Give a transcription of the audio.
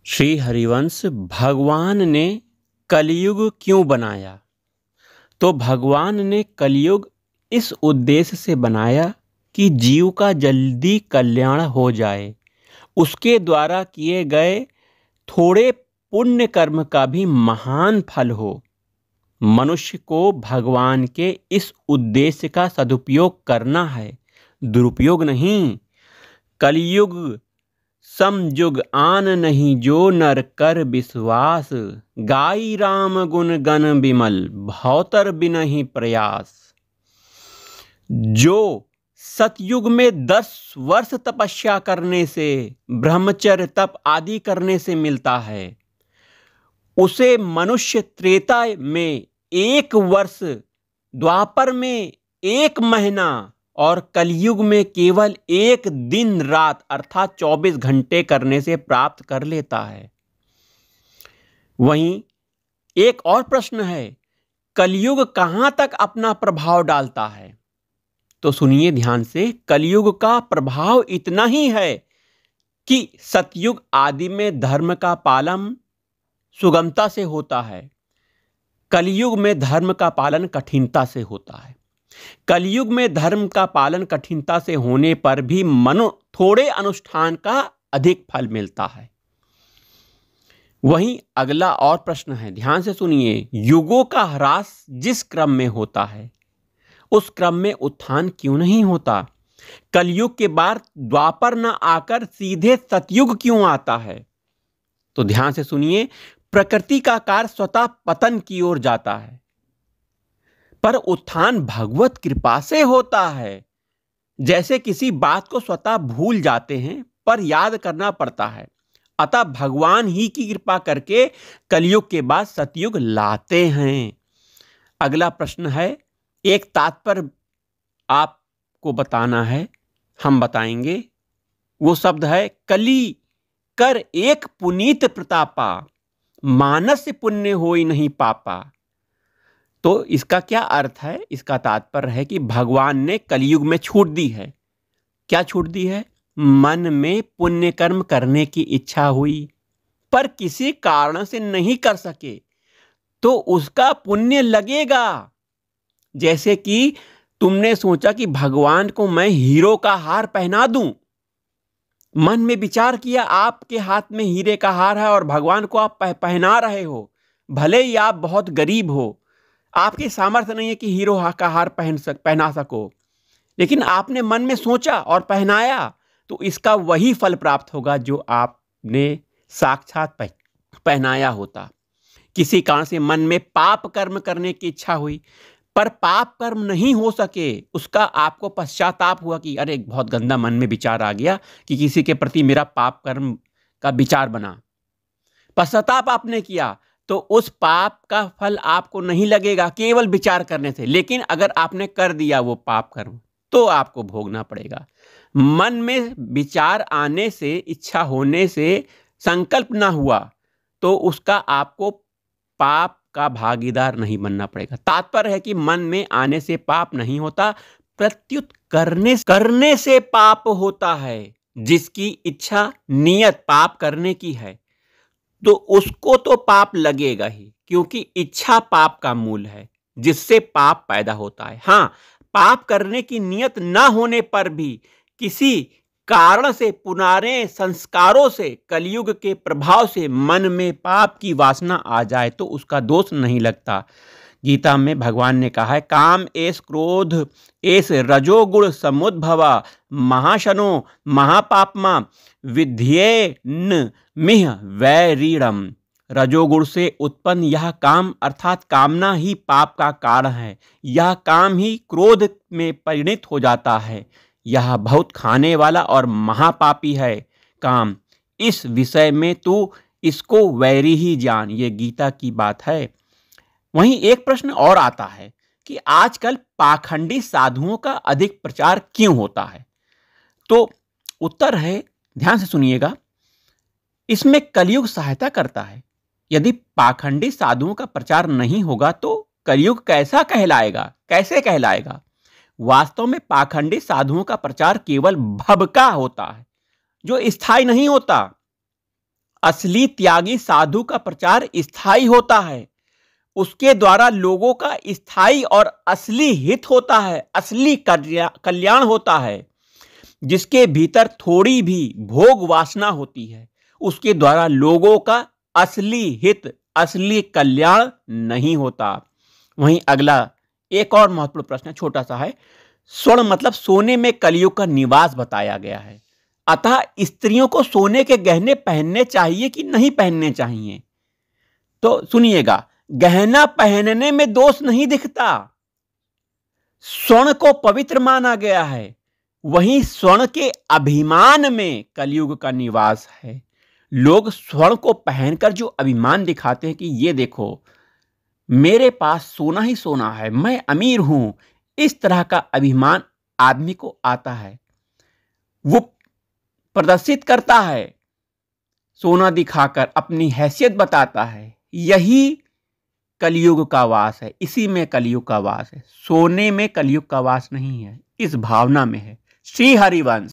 श्री हरिवंश भगवान ने कलयुग क्यों बनाया? तो भगवान ने कलयुग इस उद्देश्य से बनाया कि जीव का जल्दी कल्याण हो जाए। उसके द्वारा किए गए थोड़े पुण्य कर्म का भी महान फल हो। मनुष्य को भगवान के इस उद्देश्य का सदुपयोग करना है, दुरुपयोग नहीं। कलयुग समयुग आन नहीं जो नर कर विश्वास, गाई राम गुण गण विमल भवतर बिनहि प्रयास। जो सतयुग में 10 वर्ष तपस्या करने से, ब्रह्मचर्य तप आदि करने से मिलता है, उसे मनुष्य त्रेता में 1 वर्ष, द्वापर में 1 महीना और कलयुग में केवल 1 दिन रात अर्थात 24 घंटे करने से प्राप्त कर लेता है। वहीं एक और प्रश्न है, कलयुग कहां तक अपना प्रभाव डालता है? तो सुनिए ध्यान से। कलयुग का प्रभाव इतना ही है कि सतयुग आदि में धर्म का पालन सुगमता से होता है, कलयुग में धर्म का पालन कठिनता से होता है। कलयुग में धर्म का पालन कठिनता से होने पर भी थोड़े अनुष्ठान का अधिक फल मिलता है। वहीं अगला और प्रश्न है, ध्यान से सुनिए। युगों का ह्रास जिस क्रम में होता है, उस क्रम में उत्थान क्यों नहीं होता? कलयुग के बाद द्वापर न आकर सीधे सतयुग क्यों आता है? तो ध्यान से सुनिए। प्रकृति का कार्य स्वतः पतन की ओर जाता है, पर उत्थान भगवत कृपा से होता है। जैसे किसी बात को स्वतः भूल जाते हैं पर याद करना पड़ता है, अतः भगवान ही की कृपा करके कलयुग के बाद सतयुग लाते हैं। अगला प्रश्न है, एक तात्पर्य आपको बताना है, हम बताएंगे। वो शब्द है, कली कर एक पुनीत प्रतापा, मानस पुण्य होई नहीं पापा। तो इसका क्या अर्थ है? इसका तात्पर्य है कि भगवान ने कलयुग में छूट दी है। क्या छूट दी है? मन में पुण्य कर्म करने की इच्छा हुई पर किसी कारण से नहीं कर सके तो उसका पुण्य लगेगा। जैसे कि तुमने सोचा कि भगवान को मैं हीरो का हार पहना दूं, मन में विचार किया आपके हाथ में हीरे का हार है और भगवान को आप पहना रहे हो, भले ही आप बहुत गरीब हो, आपके सामर्थ्य नहीं है कि हीरो का हार पहना सको, लेकिन आपने मन में सोचा और पहनाया तो इसका वही फल प्राप्त होगा जो आपने साक्षात पहनाया होता। किसी कारण से मन में पाप कर्म करने की इच्छा हुई पर पाप कर्म नहीं हो सके, उसका आपको पश्चाताप हुआ कि अरे बहुत गंदा मन में विचार आ गया कि किसी के प्रति मेरा पाप कर्म का विचार बना, पश्चाताप आपने किया तो उस पाप का फल आपको नहीं लगेगा केवल विचार करने से। लेकिन अगर आपने कर दिया वो पाप कर्म तो आपको भोगना पड़ेगा। मन में विचार आने से, इच्छा होने से संकल्प ना हुआ तो उसका आपको पाप का भागीदार नहीं बनना पड़ेगा। तात्पर्य है कि मन में आने से पाप नहीं होता, प्रत्युत करने से पाप होता है। जिसकी इच्छा नियत पाप करने की है तो उसको तो पाप लगेगा ही, क्योंकि इच्छा पाप का मूल है जिससे पाप पैदा होता है। हाँ, पाप करने की नियत ना होने पर भी किसी कारण से, पुराने संस्कारों से, कलयुग के प्रभाव से मन में पाप की वासना आ जाए तो उसका दोष नहीं लगता। गीता में भगवान ने कहा है, काम एस क्रोध एस रजोगुण समुद्भवा महाशनो महापापमा विध्येन मिह वैरीणम। रजोगुण से उत्पन्न यह काम अर्थात कामना ही पाप का कारण है। यह काम ही क्रोध में परिणत हो जाता है। यह बहुत खाने वाला और महापापी है काम। इस विषय में तू इसको वैरी ही जान। ये गीता की बात है। वहीं एक प्रश्न और आता है कि आजकल पाखंडी साधुओं का अधिक प्रचार क्यों होता है? तो उत्तर है, ध्यान से सुनिएगा, इसमें कलयुग सहायता करता है। यदि पाखंडी साधुओं का प्रचार नहीं होगा तो कलयुग कैसा कहलाएगा, कैसे कहलाएगा? वास्तव में पाखंडी साधुओं का प्रचार केवल भव का होता है, जो स्थायी नहीं होता। असली त्यागी साधु का प्रचार स्थायी होता है। उसके द्वारा लोगों का स्थायी और असली हित होता है, असली कल्याण होता है। जिसके भीतर थोड़ी भी भोग वासना होती है, उसके द्वारा लोगों का असली हित, असली कल्याण नहीं होता। वहीं अगला एक और महत्वपूर्ण प्रश्न छोटा सा है। स्वर्ण मतलब सोने में कलयुग का निवास बताया गया है। अतः स्त्रियों को सोने के गहने पहनने चाहिए कि नहीं पहनने चाहिए? तो सुनिएगा, गहना पहनने में दोष नहीं दिखता। स्वर्ण को पवित्र माना गया है। वहीं स्वर्ण के अभिमान में कलयुग का निवास है। लोग स्वर्ण को पहनकर जो अभिमान दिखाते हैं कि ये देखो, मेरे पास सोना ही सोना है, मैं अमीर हूं, इस तरह का अभिमान आदमी को आता है। वो प्रदर्शित करता है, सोना दिखाकर अपनी हैसियत बताता है। यही कलयुग का वास है, इसी में कलयुग का वास है। सोने में कलयुग का वास नहीं है, इस भावना में है। श्री हरिवंश।